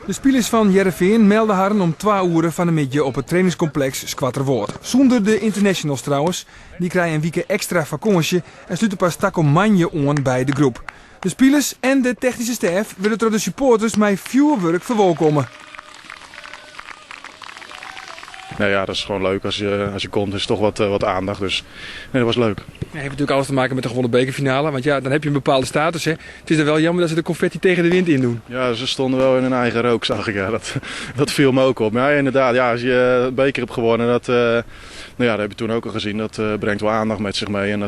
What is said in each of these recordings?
De spelers van Heerenveen melden haar om 2 uur van de middag op het trainingscomplex Squatterwoord. Zonder de internationals trouwens. Die krijgen een week extra vakantie en sluiten pas tak om manje aan bij de groep. De spelers en de technische staf willen door de supporters met vuurwerk verwelkomen. Nou ja, dat is gewoon leuk. Als je komt is toch wat aandacht. Dus nee, dat was leuk. Ja, heeft natuurlijk alles te maken met de gewonnen bekerfinale. Want ja, dan heb je een bepaalde status. Hè. Het is dan wel jammer dat ze de confetti tegen de wind in doen. Ja, ze stonden wel in hun eigen rook, zag ik. Ja. Dat viel me ook op. Maar ja, inderdaad, ja, als je het beker hebt gewonnen, dat heb je toen ook al gezien. Dat brengt wel aandacht met zich mee. En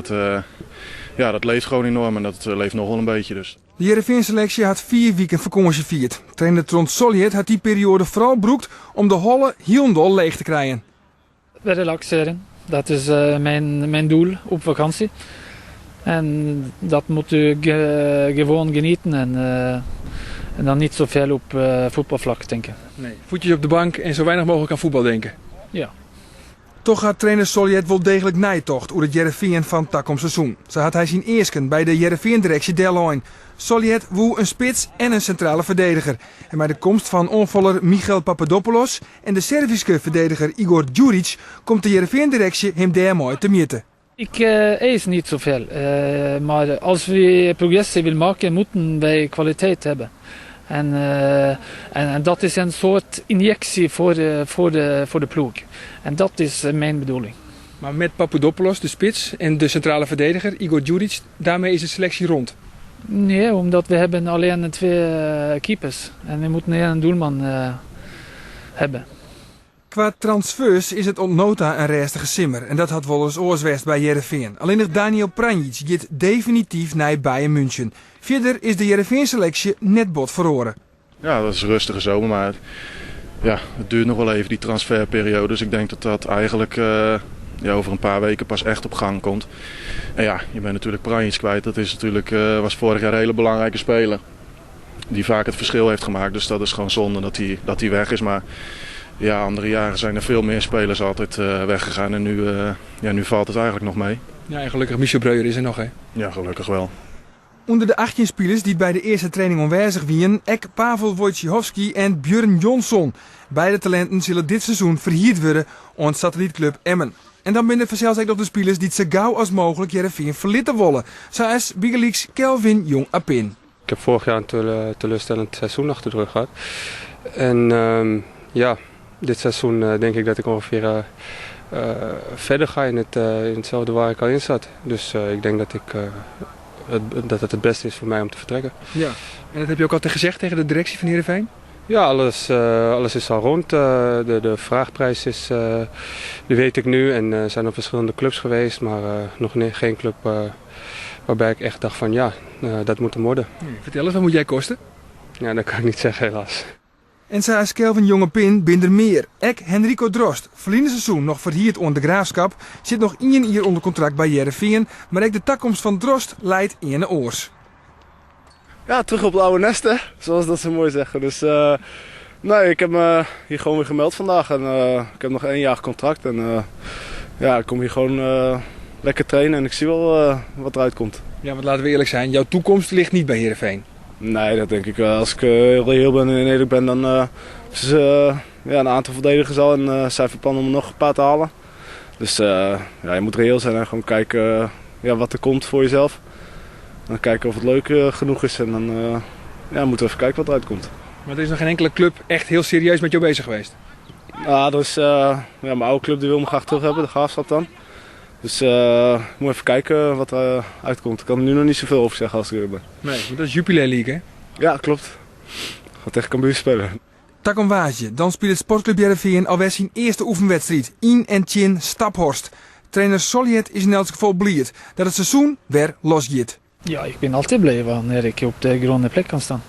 dat leeft gewoon enorm. En dat leeft nog wel een beetje dus. De Heerenveen-selectie had 4 weken vakantie vierd. Trainer Trond Solliet had die periode vooral broekt om de holle Hielendal leeg te krijgen. Relaxeren, dat is mijn doel op vakantie. En dat moet u gewoon genieten en dan niet zoveel op voetbalvlak denken. Nee, voetjes op de bank en zo weinig mogelijk aan voetbal denken. Ja. Toch gaat trainer Solliet wel degelijk nijtocht over het Heerenveen van takom seizoen. Zo had hij zijn eersken bij de Heerenveen-directie Delhoin. Solliet woe een spits en een centrale verdediger. En bij de komst van onvoller Michael Papadopoulos en de Servische verdediger Igor Djuric komt de Heerenveen-directie hem daarmee te meten. Ik eis niet zoveel, maar als we progressie willen maken, moeten wij kwaliteit hebben. En dat is een soort injectie voor de ploeg. En dat is mijn bedoeling. Maar met Papadopoulos, de spits, en de centrale verdediger Igor Djuric, daarmee is de selectie rond? Nee, omdat we hebben alleen 2 keepers. En we moeten een doelman hebben. Qua transfers is het ontnota een restige simmer. En dat had wel eens oorswest bij Heerenveen. Alleen nog Daniel Pranjic gaat definitief naar Bayern München. Verder is de Heerenveen-selectie net bot verloren. Ja, dat is een rustige zomer, maar het duurt nog wel even die transferperiode. Dus ik denk dat dat eigenlijk over een paar weken pas echt op gang komt. En ja, je bent natuurlijk Pranjic kwijt. Dat is natuurlijk, was vorig jaar een hele belangrijke speler. Die vaak het verschil heeft gemaakt. Dus dat is gewoon zonde dat hij weg is. Maar ja, andere jaren zijn er veel meer spelers altijd weggegaan. En nu valt het eigenlijk nog mee. Ja, en gelukkig Michel Breuer is er nog, hè? Ja, gelukkig wel. Onder de 18 spelers die bij de eerste training aanwezig waren, Pavel Wojciechowski en Björn Jonsson. Beide talenten zullen dit seizoen verhuurd worden aan satellietclub Emmen. En dan binnen vanzelfs ook nog de spelers die het zo gauw als mogelijk Heerenveen verlitten willen. Zoals Bigeliks Kelvin Jong-Apin. Ik heb vorig jaar een teleurstellend seizoen achter de rug gehad. En dit seizoen denk ik dat ik ongeveer verder ga in hetzelfde waar ik al in zat. Dus ik denk dat het beste is voor mij om te vertrekken. Ja, en dat heb je ook altijd gezegd tegen de directie van Heerenveen? Ja, alles is al rond. De vraagprijs is, die weet ik nu. En er zijn op verschillende clubs geweest, maar nog geen club waarbij ik echt dacht van dat moet hem worden. Vertel eens, wat moet jij kosten? Ja, dat kan ik niet zeggen helaas. En zoals Kelvin Jong-Apin binder meer. Henrico Drost, verleden seizoen nog verhierd onder de Graafschap, zit nog 1 jaar onder contract bij Heerenveen, maar ook de toekomst van Drost leidt in de oors. Ja, terug op de oude nesten, zoals dat zo mooi zeggen. Dus ik heb me hier gewoon weer gemeld vandaag en ik heb nog 1 jaar contract en ik kom hier gewoon lekker trainen en ik zie wel wat eruit komt. Ja, want laten we eerlijk zijn, jouw toekomst ligt niet bij Heerenveen. Nee, dat denk ik wel. Als ik heel reëel ben en eerlijk ben, dan is een aantal verdedigers al en zijn van plan om er nog een paar te halen. Dus je moet reëel zijn en gewoon kijken wat er komt voor jezelf. En dan kijken of het leuk genoeg is en dan moeten we even kijken wat eruit komt. Maar er is nog geen enkele club echt heel serieus met jou bezig geweest? Ja, dat is mijn oude club die wil me graag terug hebben, de Graafschap dan. Dus ik moet even kijken wat er uitkomt. Ik kan er nu nog niet zoveel over zeggen als ik er ben. Nee, dat is Jupiler League, hè? Ja, klopt. Ga tegen Cambuur spelen. Takom Waasje, dan speelt Sportclub Heerenveen alweer zijn eerste oefenwedstrijd in en Tjin Staphorst. Trainer Solliet is in elk geval blij dat het seizoen weer losgaat. Ja, ik ben altijd blij wanneer ik op de groene plek kan staan.